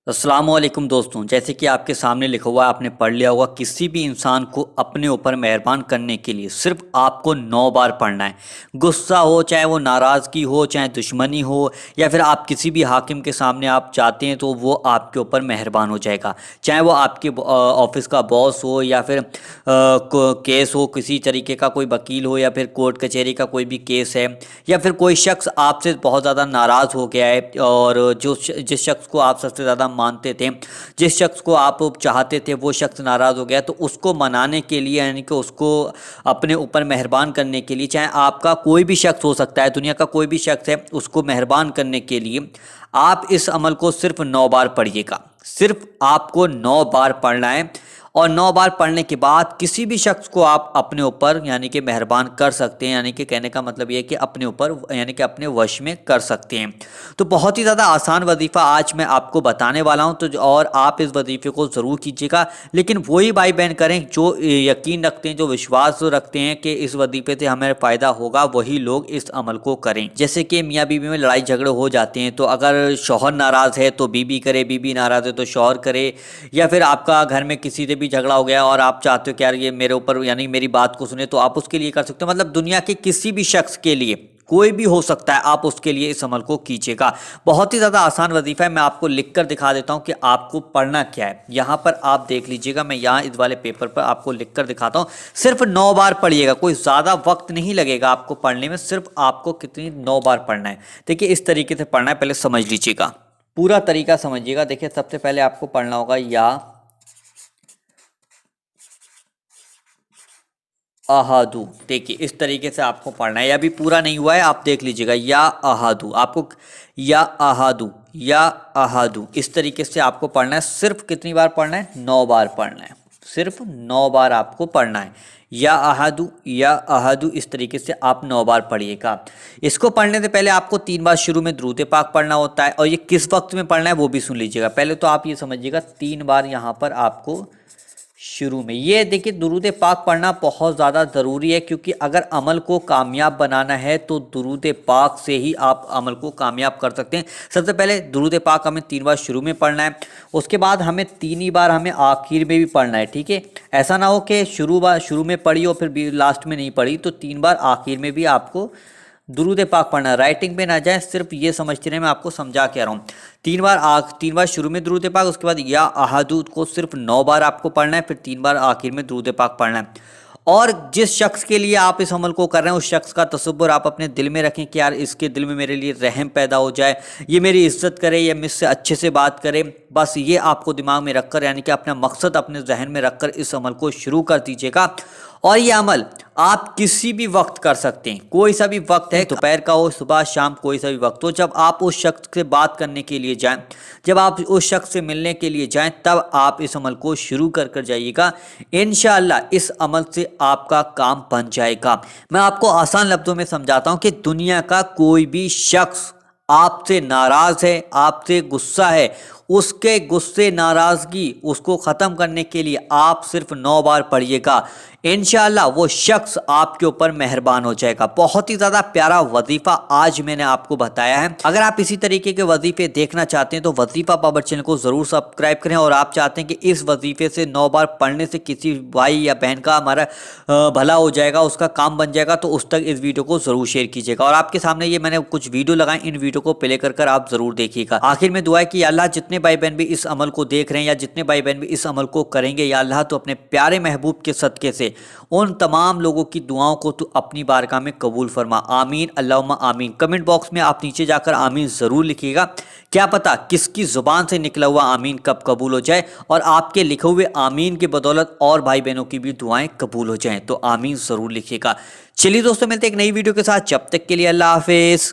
अस्सलामुअलैकुम दोस्तों, जैसे कि आपके सामने लिखा हुआ है, आपने पढ़ लिया होगा। किसी भी इंसान को अपने ऊपर मेहरबान करने के लिए सिर्फ आपको 9 बार पढ़ना है। गुस्सा हो, चाहे वो नाराज़गी हो, चाहे दुश्मनी हो, या फिर आप किसी भी हाकिम के सामने आप चाहते हैं तो वो आपके ऊपर मेहरबान हो जाएगा। चाहे वो आपके ऑफिस का बॉस हो, या फिर केस हो, किसी तरीके का कोई वकील हो, या फिर कोर्ट कचहरी का कोई भी केस है, या फिर कोई शख्स आपसे बहुत ज़्यादा नाराज़ हो गया है और जिस शख्स को आप सबसे ज़्यादा मानते थे, जिस शख्स को आप चाहते थे, वो शख्स नाराज़ हो गया, तो उसको मनाने के लिए, यानी कि उसको अपने ऊपर मेहरबान करने के लिए, चाहे आपका कोई भी शख्स हो सकता है, दुनिया का कोई भी शख्स है, उसको मेहरबान करने के लिए आप इस अमल को सिर्फ 9 बार पढ़िएगा। सिर्फ आपको 9 बार पढ़ना है और 9 बार पढ़ने के बाद किसी भी शख्स को आप अपने ऊपर यानी कि मेहरबान कर सकते हैं। यानी कि कहने का मतलब ये है कि अपने ऊपर यानी कि अपने वश में कर सकते हैं। तो बहुत ही ज़्यादा आसान वजीफ़ा आज मैं आपको बताने वाला हूं, तो और आप इस वजीफ़े को ज़रूर कीजिएगा। लेकिन वही भाई बहन करें जो यकीन रखते हैं, जो विश्वास रखते हैं कि इस वजीफ़े से हमें फ़ायदा होगा, वही लोग इस अमल को करें। जैसे कि मियाँ बीवी में लड़ाई झगड़े हो जाते हैं, तो अगर शौहर नाराज़ है तो बीबी करे, बीबी नाराज़ है तो शौहर करे, या फिर आपका घर में किसी से भी झगड़ा हो गया और आप चाहते हो कि यार ये मेरे ऊपर यानी मेरी बात को सुने, तो आप उसके लिए कर सकते हो। मतलब दुनिया के किसी भी शख्स के लिए, कोई भी हो सकता है, आप उसके लिए इस अमल को कीजिएगा। बहुत ही ज़्यादा आसान वजीफा है। मैं आपको लिख कर दिखा देता हूं कि आपको पढ़ना क्या है। यहाँ पर आप देख लीजिएगा, मैं यहाँ इस वाले पेपर पर आपको लिख कर दिखाता हूँ। सिर्फ 9 बार पढ़िएगा, कोई ज़्यादा वक्त नहीं लगेगा आपको पढ़ने में। सिर्फ आपको कितनी 9 बार पढ़ना है। देखिए इस तरीके से पढ़ना है, पहले समझ लीजिएगा, पूरा तरीका समझिएगा। देखिए सबसे पहले आपको पढ़ना होगा या अहादू। देखिए इस तरीके से आपको पढ़ना है। या अभी पूरा नहीं हुआ है, आप देख लीजिएगा, या अहादू। आपको या अहादू, या अहादू, इस तरीके से आपको पढ़ना है। सिर्फ कितनी बार पढ़ना है? 9 बार पढ़ना है। सिर्फ 9 बार आपको पढ़ना है। या अहादू, या अहादू, इस तरीके से आप 9 बार पढ़िएगा। इसको पढ़ने से पहले आपको 3 बार शुरू में दुरूद पाक पढ़ना होता है, और ये किस वक्त में पढ़ना है वो भी सुन लीजिएगा। पहले तो आप ये समझिएगा, 3 बार यहाँ पर आपको शुरू में, ये देखिए दुरूद पाक पढ़ना बहुत ज़्यादा ज़रूरी है, क्योंकि अगर अमल को कामयाब बनाना है तो दुरूद पाक से ही आप अमल को कामयाब कर सकते हैं। सबसे पहले दुरूद पाक हमें 3 बार शुरू में पढ़ना है, उसके बाद हमें 3 ही बार हमें आखिर में भी पढ़ना है। ठीक है, ऐसा ना हो कि शुरू में पढ़ी और फिर लास्ट में नहीं पढ़ी। तो 3 बार आखिर में भी आपको दुरूद पाक पढ़ना। राइटिंग पे ना जाए, सिर्फ ये समझते रहे, मैं आपको समझा के रहा हूँ। 3 बार शुरू में दुरूद पाक, उसके बाद या अहादू को सिर्फ 9 बार आपको पढ़ना है, फिर 3 बार आखिर में दुरूद पाक पढ़ना है। और जिस शख्स के लिए आप इस अमल को कर रहे हैं, उस शख्स का तसव्वुर आप अपने दिल में रखें कि यार इसके दिल में मेरे लिए रहम पैदा हो जाए, ये मेरी इज्जत करे, या मुझसे अच्छे से बात करे। बस ये आपको दिमाग में रखकर, यानी कि अपना मकसद अपने जहन में रखकर इस अमल को शुरू कर दीजिएगा। और ये अमल आप किसी भी वक्त कर सकते हैं, कोई सा भी वक्त है, दोपहर का हो, सुबह शाम, कोई सा भी वक्त हो। जब आप उस शख्स से बात करने के लिए जाएं, जब आप उस शख्स से मिलने के लिए जाएं, तब आप इस अमल को शुरू कर जाइएगा। इंशाअल्लाह इस अमल से आपका काम बन जाएगा। मैं आपको आसान लफ्ज़ों में समझाता हूं कि दुनिया का कोई भी शख्स आपसे नाराज़ है, आपसे गुस्सा है, उसके गुस्से, नाराज़गी, उसको ख़त्म करने के लिए आप सिर्फ 9 बार पढ़िएगा। इंशाअल्लाह वो शख्स आपके ऊपर मेहरबान हो जाएगा। बहुत ही ज़्यादा प्यारा वजीफ़ा आज मैंने आपको बताया है। अगर आप इसी तरीके के वजीफ़े देखना चाहते हैं तो वजीफ़ा पावर चैनल को ज़रूर सब्सक्राइब करें, और आप चाहते हैं कि इस वजीफ़े से 9 बार पढ़ने से किसी भाई या बहन का हमारा भला हो जाएगा, उसका काम बन जाएगा, तो उस तक इस वीडियो को ज़रूर शेयर कीजिएगा। और आपके सामने ये मैंने कुछ वीडियो लगाए, इन वीडियो को प्ले कर आप ज़रूर देखिएगा। आखिर में दुआ है कि अल्लाह जितने भाई बहन भी इस अमल को देख रहे हैं, या जितने भाई बहन भी इस अमल को करेंगे, या अल्लाह तो अपने प्यारे महबूब के सदक़े से उन तमाम लोगों की दुआओं को तो अपनी बारगाह में कबूल फरमा। आमीन, अल्लाहुम्मा आमीन। कमेंट बॉक्स में आप नीचे जाकर आमीन ज़रूर लिखिएगा। क्या पता किसकी ज़ुबान से निकला हुआ आमीन कब कबूल हो जाए, और आपके लिखे हुए आमीन की बदौलत और भाई बहनों की भी दुआएं कबूल हो जाएं। तो आमीन ज़रूर लिखिएगा। चलिए दोस्तों, मिलते हैं एक नई वीडियो के साथ। जब तक के लिए अल्लाह हाफिज़।